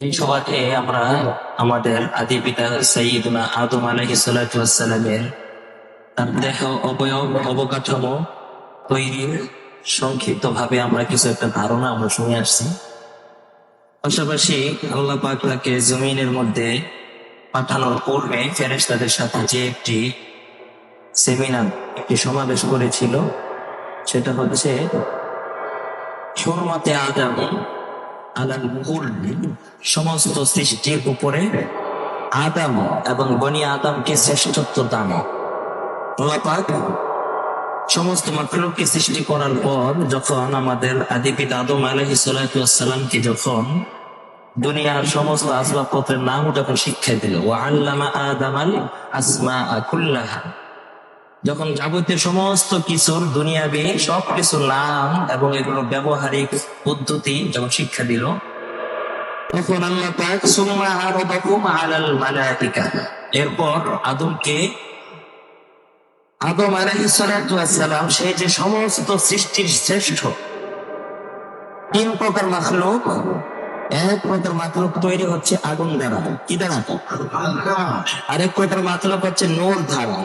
এই সভাতে আমরা আমাদের আদি পিতা সাইয়্যিদুনা আদম আলাইহিস সালাতু ওয়াস সালামের তার দেহ অবয়ব অবকাঠামো তৈরির সংক্ষিপ্ত ভাবে আমরা কিছু একটা ধারণা আমরা শুনে আসছি। পাশাপাশি আল্লাহ পাক তাকে জমিনের মধ্যে পাঠানোর পূর্বে ফেরেশতাদের সাথে যে একটি সেমিনার একটি সমাবেশ করেছিল, সেটা হচ্ছে হুরমাতে আদম আলাল কুল, সমস্ত সৃষ্টির উপরে আদম এবং বনি আদমকে শ্রেষ্ঠত্ব দান। আল্লাহ পাক সমস্ত মাখলুককে সৃষ্টি করার পর যখন আমাদের আদি পিতা আদম আলাইহিস সালাতু ওয়াস সালামকে যখন দুনিয়ার সমস্ত আসবাবপত্রের নাম যখন শিক্ষা দিল, ওয়া আল্লামা আদামাল আসমাআ কুল্লাহা, যখন যাবতীয় সমস্ত কিছুর দুনিয়াবি সব কিছুর নাম এবং এগুলো ব্যবহারিক পদ্ধতি যখন শিক্ষা দিল, তখন আল্লাহ পাক সুম্মা আরাদাকুম আলাল মালাইকা, এরপর আদম আলাইহিস সালাতু ওয়াস সালাম সে যে সমস্ত সৃষ্টির শ্রেষ্ঠ, তিন প্রকার মাখলুক, এক প্রকার মাখলুক তৈরি হচ্ছে আগুন দ্বারা, কি দ্বারা? আরেক প্রকার মাখলুক হচ্ছে নূর দ্বারা,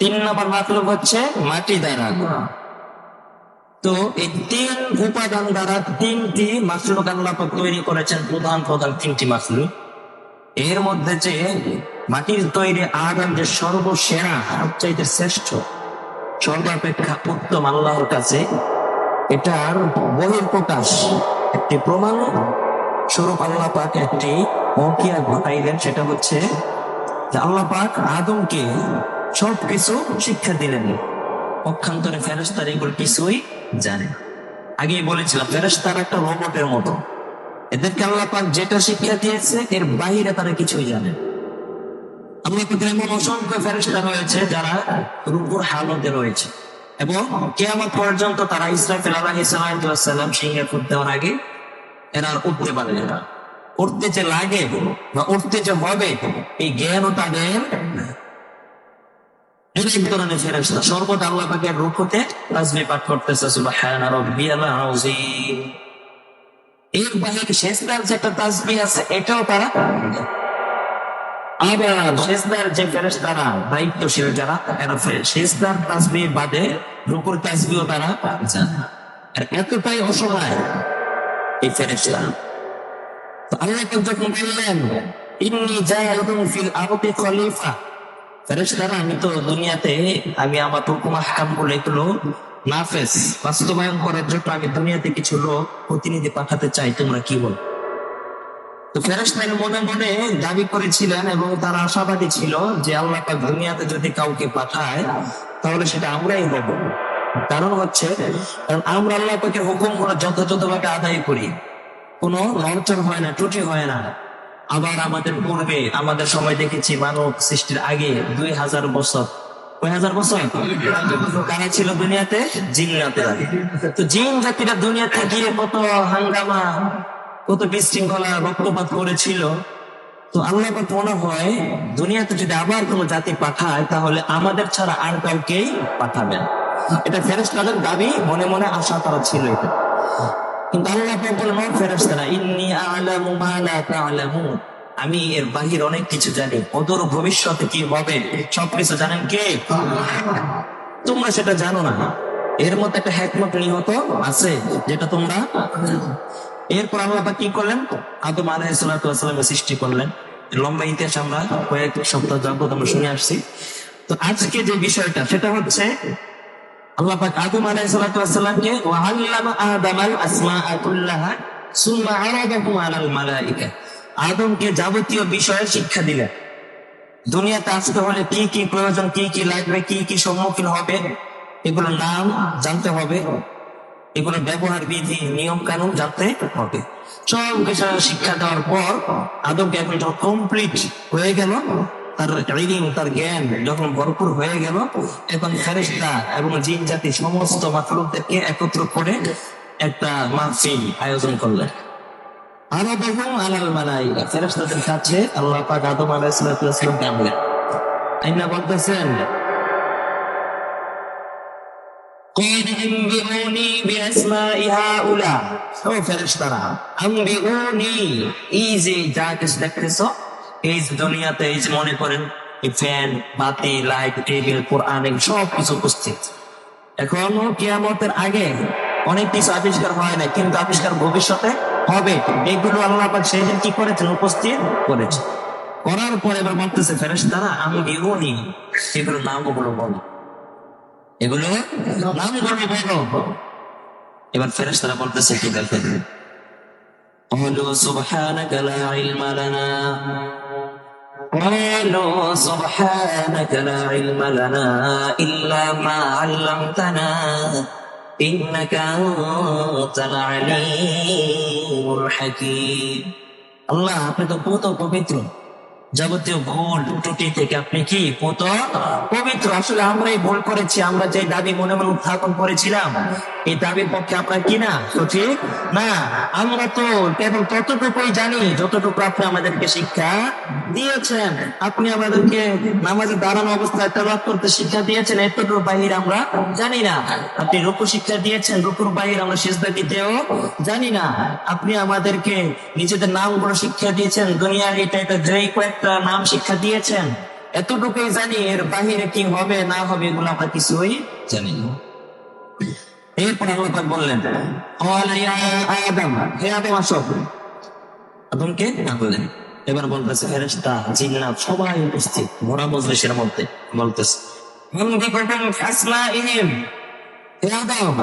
তিন নম্বর মাখলুক হচ্ছে মাটি দ্বারা। তো এই তিন উপাদান দ্বারা তিনটি মাখলুক আল্লাহ পাক তৈরি করেছেন, প্রধান প্রধান তিনটি মাখলুক। এর মধ্যে যে মাটির তৈরি আদম যে সর্বসেরা, সবচাইতে শ্রেষ্ঠ, সর্বাপেক্ষা উত্তম আল্লাহর কাছে, এটার বহিঃপ্রকাশ একটি প্রমাণ স্বরূপ আল্লাহ পাক একটি ওয়াকিয়া ঘটাইলেন। সেটা হচ্ছে যে আল্লাহ পাক আদমকে সবকিছু শিক্ষা দিলেন, পক্ষান্তরে ফেরেশতারা এগুলো কিছুই জানে না। আগেই বলেছিলাম ফেরেশতারা একটা রোবটের মতো, এদেরকে আল্লাহ পাক যেটা শিক্ষা দিয়েছে এর বাইরে তারা কিছুই জানে না। আল্লাহ পাকের এমন অসংখ্য ফেরেশতা রয়েছে যারা রূপুর হালতে রয়েছে, এবং কিয়ামত পর্যন্ত তারা ইসরাফিল আলাইহিস সালাম সিংহে ফুঁক দেওয়ার আগে এরা আর উঠতে পারে না। উঠতে যে লাগে বা উঠতে যে হবে এই জ্ঞানও তাদের নাই। এক ধরনের ফেরেশতা সর্বদা আল্লাহ পাকের রূপতে তাসবিহ পাঠ করতেছে, সুবহানা রাব্বিয়াল আযীম। এর বাইরে সেজদার যে একটা তাসবিহ আছে এটাও তারা, আবার সেজদার যে ফেরেশতারা দায়িত্বশীল যারা, এরা সেজদার তাসবিহ বাদে রূকুর তাসবিহও তারা জানে। আর এতটাই অসহায় এই ফেরেশতা। তো আল্লাহ যখন বললেন ইন্নী জাইলুন ফিল আরদি খলিফা, ফেরেশতারা আমি তো দুনিয়াতে আমি আমার হুকুম আহকাম গুলো এগুলো নাফেজ বাস্তবায়ন করার জন্য আমি দুনিয়াতে কিছু লোক প্রতিনিধি পাঠাতে চাই, তোমরা কি বল? তো ফেরেশতারা মনে মনে দাবি করেছিলেন এবং তারা আশাবাদী ছিল যে আল্লাহ পাক দুনিয়াতে যদি কাউকে পাঠায় তাহলে সেটা আমরাই হব। কারণ হচ্ছে কারণ আমরা আল্লাহ পাকের হুকুম গুলো যথাযথভাবে আদায় করি, কোনো নড়চড় হয় না, ত্রুটি হয় না। আবার আমাদের পূর্বে আমাদের সময় দেখেছি মানব সৃষ্টির আগে 2000 বছর, কয় হাজার বছর কারা ছিল দুনিয়াতে? জিন্নাতেরা। তো জিন জাতিরা দুনিয়াতে গিয়ে কত হাঙ্গামা, কত বিশৃঙ্খলা, রক্তপাত করেছিল। তো আল্লাহ পাক মনে হয় দুনিয়াতে যদি আবার কোনো জাতি পাঠায় তাহলে আমাদের ছাড়া আর কাউকেই পাঠাবেন। এটা ফেরেশতাদের দাবি, মনে মনে আশা তারা ছিল এটা। কিন্তু আল্লাহ পাক বলেন ফেরেশতারা ইন্নী আ'লামু মা লা তা'লামুন, আমি এর বাহির অনেক কিছু জানি, অদূর ভবিষ্যতে কি হবে সবকিছু জানেন কে? তোমরা সেটা জানো না। এর মধ্যে একটা হিকমত নিহিত আছে যেটা তোমরা। এরপর আল্লাহ পাক কি করলেন? আদম আলাইহিস সালাতু ওয়াস সালামের সৃষ্টি করলেন। লম্বা ইতিহাস আমরা কয়েক সপ্তাহ যাবত আমরা শুনে আসছি। তো আজকে যে বিষয়টা সেটা হচ্ছে আল্লাহ পাক আদম আলাইহিস সালাতু ওয়াস সালামকে ওয়া আল্লামা আদামাল আসমাআ কুল্লাহা সুম্মা আরাদাহুম আলাল মালাইকা, আদমকে যাবতীয় বিষয়ের শিক্ষা দিলেন। দুনিয়াতে আসতে হলে কি কি প্রয়োজন, কি কি লাগবে, কি কি সম্মুখীন হবে, এগুলোর নাম জানতে হবে, এগুলো ব্যবহার বিধি নিয়ম কানুন জানতে হবে। সব বিষয়ে শিক্ষা দেওয়ার পর আদমকে এখন যখন কমপ্লিট হয়ে গেল, তার ইলম তার জ্ঞান যখন ভরপুর হয়ে গেল, এখন ফেরেশতা এবং জিন জাতি সমস্ত মাখলুকদেরকে একত্র করে একটা মাহফিল আয়োজন করলেন। আরাদাহুম আলাল মালাইকা, ফেরেশতাদের কাছে আল্লাহ পাক আদম আলাইহিস সালামকে আনলেন। আইনা বলতেছেন قال أنبئوني بأسماء هؤلاء ও ফেরেশতারা আনবিউনি এই যে যা কিছু দেখতেছো এই যে দুনিয়াতে এই যে মনে করেন এই ফ্যান বাতি লাইট টেবিল কোরআন সব কিছু উপস্থিত এখনো কিয়ামতের আগে অনেক কিছু আবিষ্কার হয় না কিন্তু আবিষ্কার ভবিষ্যতে হবে এইগুলো আল্লাহ পাক সেই দিন কি করেছেন উপস্থিত করেছে করার পরে এবার বলতেছে ফেরেশতারা আনবিউনি এগুলো নামগুলো বলো এগুলো নামগুলো বলো এবার ফেরেশতারা বলতেছে কি দেখেন قالوا سبحانك لا علم لنا قالوا سبحانك لا علم لنا إلا ما علمتنا إنك أنت العليم الحكيم الله আপনি তো পুত পবিত্র যাবতীয় ভুল ত্রুটি থেকে আপনি কি পুত পবিত্র আসলে আমরাই ভুল করেছি আমরা যে দাবি মনে মনে উত্থাপন করেছিলাম এই দাবির পক্ষে আপনার কি না সঠিক না আমরা তো কেবল ততটুকুই জানি যতটুকু আপনি আমাদেরকে শিক্ষা দিয়েছেন আপনি আমাদেরকে নামাজে দাঁড়ানো অবস্থায় তেলাওয়াত করতে শিক্ষা দিয়েছেন এতটুকু বাহির আমরা জানি না আপনি রুকু শিক্ষা দিয়েছেন রুকুর বাহির আমরা সিজদা দিতেও জানি না আপনি আমাদেরকে নিজেদের নামগুলো শিক্ষা দিয়েছেন দুনিয়ার এটা যেই কয়েকটা নাম শিক্ষা দিয়েছেন এতটুকুই জানি এর বাহিরে কি হবে না হবে এগুলো আমরা কিছুই জানি না এরপর আল্লাহ পাক বললেন আদম হে আদম আসো আদমকে ডাকলেন এবার বলতেছে ফেরেশতা জিন্নাত সবাই উপস্থিত ভরা মজলিসের মধ্যে বলতেছে হে আদম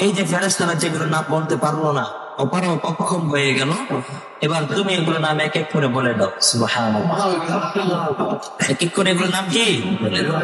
এই যে ফেরেশতারা যেগুলো নাম বলতে পারলো না অপারগ অক্ষম হয়ে গেল এবার তুমি এগুলো নাম এক এক করে বলে দাও সুবহানাল্লাহ এক এক করে এগুলো নাম কি বলে দাও